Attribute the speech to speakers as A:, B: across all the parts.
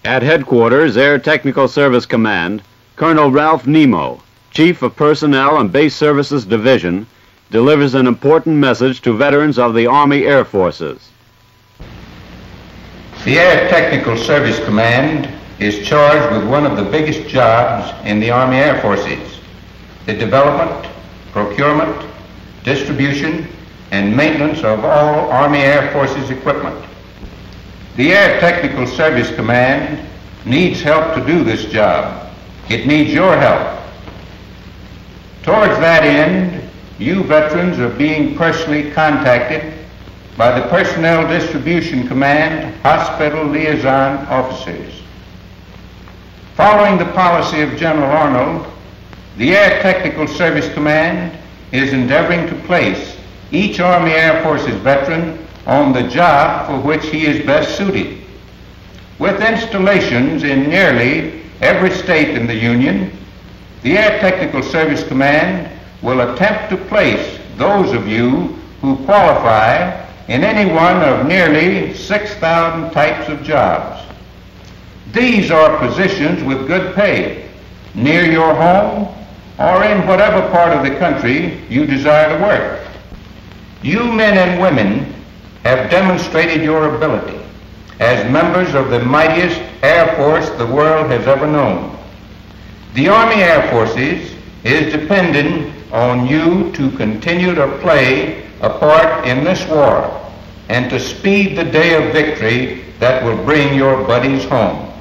A: At Headquarters, Air Technical Service Command, Colonel Ralph Nemo, Chief of Personnel and Base Services Division, delivers an important message to veterans of the Army Air Forces.
B: The Air Technical Service Command is charged with one of the biggest jobs in the Army Air Forces, the development, procurement, distribution, and maintenance of all Army Air Forces equipment. The Air Technical Service Command needs help to do this job. It needs your help. Towards that end, you veterans are being personally contacted by the Personnel Distribution Command Hospital Liaison Officers. Following the policy of General Arnold, the Air Technical Service Command is endeavoring to place each Army Air Forces veteran on the job for which he is best suited. With installations in nearly every state in the Union, the Air Technical Service Command will attempt to place those of you who qualify in any one of nearly 6,000 types of jobs. These are positions with good pay, near your home or in whatever part of the country you desire to work. You men and women have demonstrated your ability as members of the mightiest Air Force the world has ever known. The Army Air Forces is dependent on you to continue to play a part in this war and to speed the day of victory that will bring your buddies home.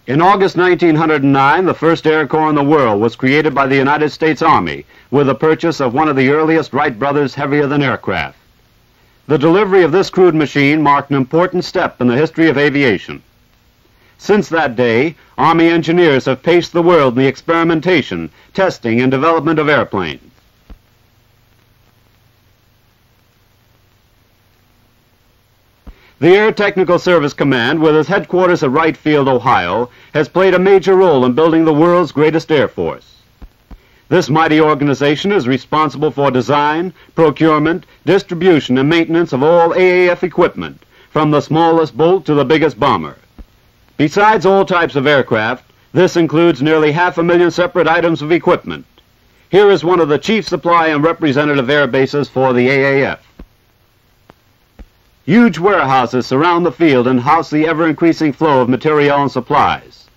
A: In August 1909, the first Air Corps in the world was created by the United States Army with the purchase of one of the earliest Wright brothers heavier-than aircraft. The delivery of this crude machine marked an important step in the history of aviation. Since that day, Army engineers have paced the world in the experimentation, testing, and development of airplanes. The Air Technical Service Command, with its headquarters at Wright Field, Ohio, has played a major role in building the world's greatest Air Force. This mighty organization is responsible for design, procurement, distribution, and maintenance of all AAF equipment, from the smallest bolt to the biggest bomber. Besides all types of aircraft, this includes nearly 500,000 separate items of equipment. Here is one of the chief supply and representative air bases for the AAF. Huge warehouses surround the field and house the ever-increasing flow of material and supplies.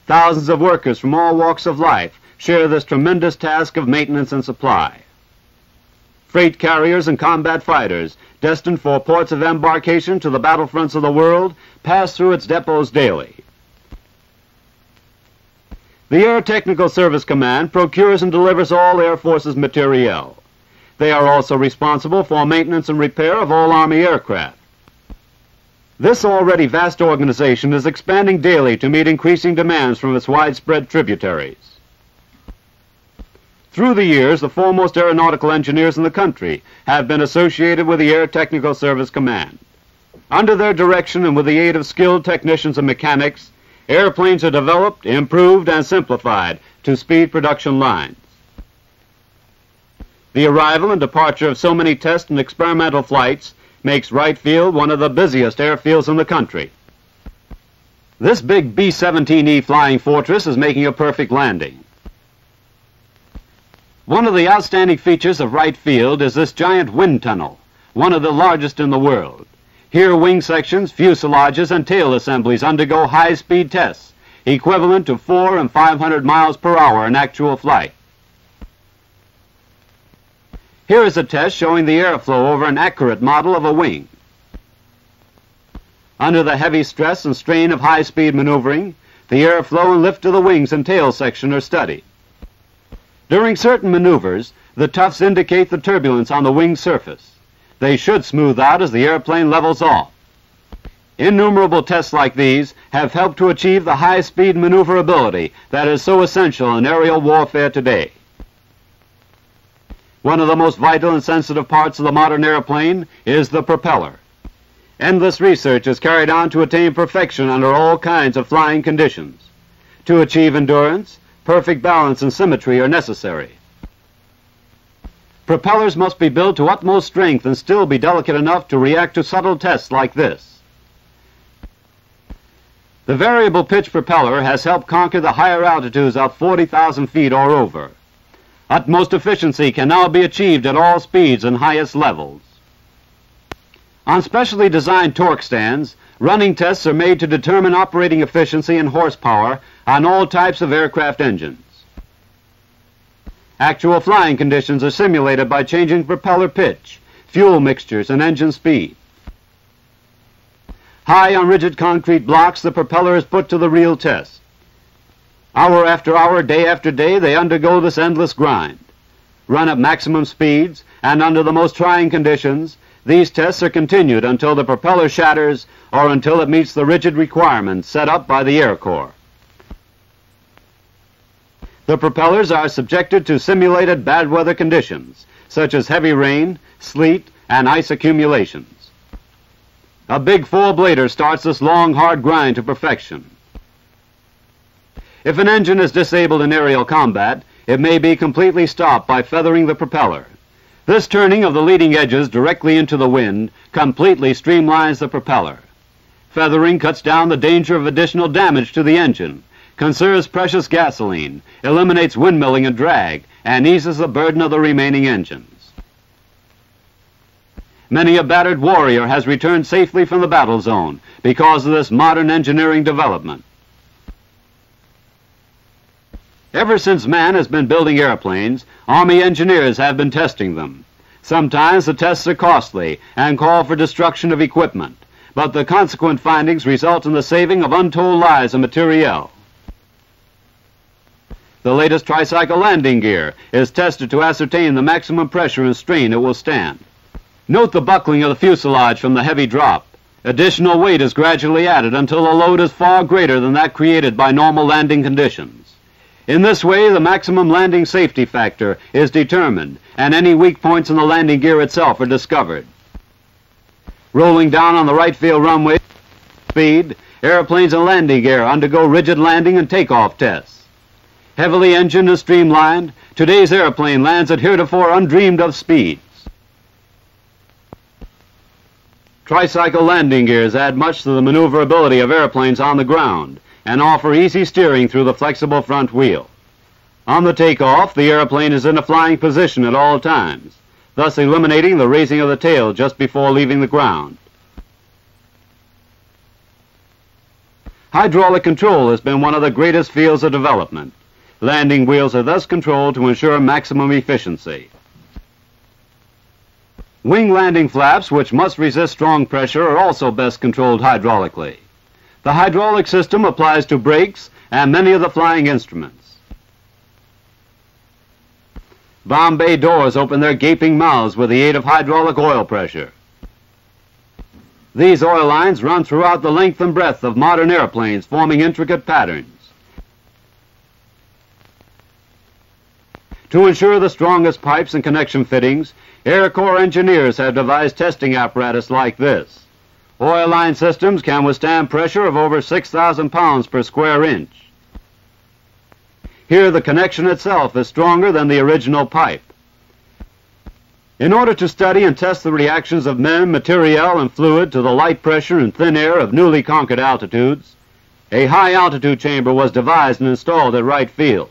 A: Thousands of workers from all walks of life share this tremendous task of maintenance and supply. Freight carriers and combat fighters, destined for ports of embarkation to the battlefronts of the world, pass through its depots daily. The Air Technical Service Command procures and delivers all Air Force's materiel. They are also responsible for maintenance and repair of all Army aircraft. This already vast organization is expanding daily to meet increasing demands from its widespread tributaries. Through the years, the foremost aeronautical engineers in the country have been associated with the Air Technical Service Command. Under their direction and with the aid of skilled technicians and mechanics, airplanes are developed, improved, and simplified to speed production lines. The arrival and departure of so many test and experimental flights makes Wright Field one of the busiest airfields in the country. This big B-17E flying fortress is making a perfect landing. One of the outstanding features of Wright Field is this giant wind tunnel, one of the largest in the world. Here wing sections, fuselages, and tail assemblies undergo high-speed tests, equivalent to 400 and 500 miles per hour in actual flight. Here is a test showing the airflow over an accurate model of a wing. Under the heavy stress and strain of high-speed maneuvering, the airflow and lift of the wings and tail section are studied. During certain maneuvers, the tufts indicate the turbulence on the wing surface. They should smooth out as the airplane levels off. Innumerable tests like these have helped to achieve the high-speed maneuverability that is so essential in aerial warfare today. One of the most vital and sensitive parts of the modern airplane is the propeller. Endless research is carried on to attain perfection under all kinds of flying conditions. To achieve endurance, perfect balance and symmetry are necessary. Propellers must be built to utmost strength and still be delicate enough to react to subtle tests like this. The variable pitch propeller has helped conquer the higher altitudes of 40,000 feet or over. Utmost efficiency can now be achieved at all speeds and highest levels. On specially designed torque stands, running tests are made to determine operating efficiency and horsepower on all types of aircraft engines. Actual flying conditions are simulated by changing propeller pitch, fuel mixtures, and engine speed. High on rigid concrete blocks, the propeller is put to the real test. Hour after hour, day after day, they undergo this endless grind. Run at maximum speeds, and under the most trying conditions, these tests are continued until the propeller shatters or until it meets the rigid requirements set up by the Air Corps. The propellers are subjected to simulated bad weather conditions, such as heavy rain, sleet, and ice accumulations. A big four-blader starts this long, hard grind to perfection. If an engine is disabled in aerial combat, it may be completely stopped by feathering the propeller. This turning of the leading edges directly into the wind completely streamlines the propeller. Feathering cuts down the danger of additional damage to the engine, conserves precious gasoline, eliminates windmilling and drag, and eases the burden of the remaining engines. Many a battered warrior has returned safely from the battle zone because of this modern engineering development. Ever since man has been building airplanes, Army engineers have been testing them. Sometimes the tests are costly and call for destruction of equipment, but the consequent findings result in the saving of untold lives and materiel. The latest tricycle landing gear is tested to ascertain the maximum pressure and strain it will stand. Note the buckling of the fuselage from the heavy drop. Additional weight is gradually added until the load is far greater than that created by normal landing conditions. In this way, the maximum landing safety factor is determined, and any weak points in the landing gear itself are discovered. Rolling down on the right field runway speed, airplanes and landing gear undergo rigid landing and takeoff tests. Heavily engined and streamlined, today's airplane lands at heretofore undreamed of speeds. Tricycle landing gears add much to the maneuverability of airplanes on the ground and offer easy steering through the flexible front wheel. On the takeoff, the airplane is in a flying position at all times, thus eliminating the raising of the tail just before leaving the ground. Hydraulic control has been one of the greatest fields of development. Landing wheels are thus controlled to ensure maximum efficiency. Wing landing flaps, which must resist strong pressure, are also best controlled hydraulically. The hydraulic system applies to brakes and many of the flying instruments. Bomb bay doors open their gaping mouths with the aid of hydraulic oil pressure. These oil lines run throughout the length and breadth of modern airplanes, forming intricate patterns. To ensure the strongest pipes and connection fittings, Air Corps engineers have devised testing apparatus like this. Oil line systems can withstand pressure of over 6,000 pounds per square inch. Here the connection itself is stronger than the original pipe. In order to study and test the reactions of men, materiel, and fluid to the light pressure and thin air of newly conquered altitudes, a high-altitude chamber was devised and installed at Wright Field.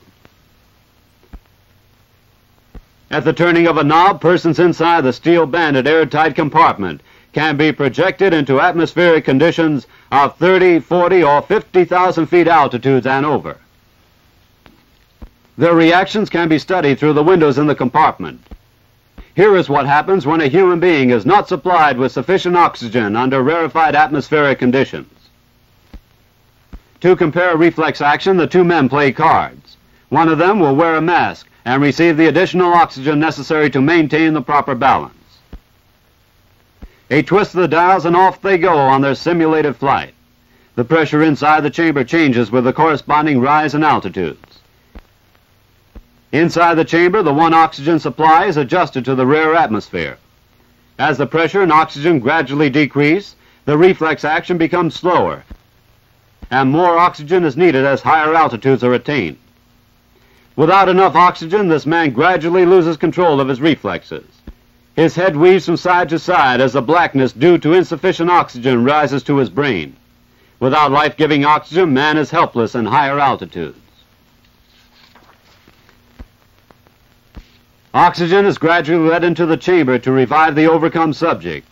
A: At the turning of a knob, persons inside the steel-banded airtight compartment can be projected into atmospheric conditions of 30, 40, or 50,000 feet altitudes and over. Their reactions can be studied through the windows in the compartment. Here is what happens when a human being is not supplied with sufficient oxygen under rarefied atmospheric conditions. To compare reflex action, the two men play cards. One of them will wear a mask and receive the additional oxygen necessary to maintain the proper balance. A twist of the dials and off they go on their simulated flight. The pressure inside the chamber changes with the corresponding rise in altitudes. Inside the chamber, the one oxygen supply is adjusted to the rare atmosphere. As the pressure and oxygen gradually decrease, the reflex action becomes slower, and more oxygen is needed as higher altitudes are attained. Without enough oxygen, this man gradually loses control of his reflexes. His head weaves from side to side as the blackness due to insufficient oxygen rises to his brain. Without life-giving oxygen, man is helpless in higher altitudes. Oxygen is gradually let into the chamber to revive the overcome subject.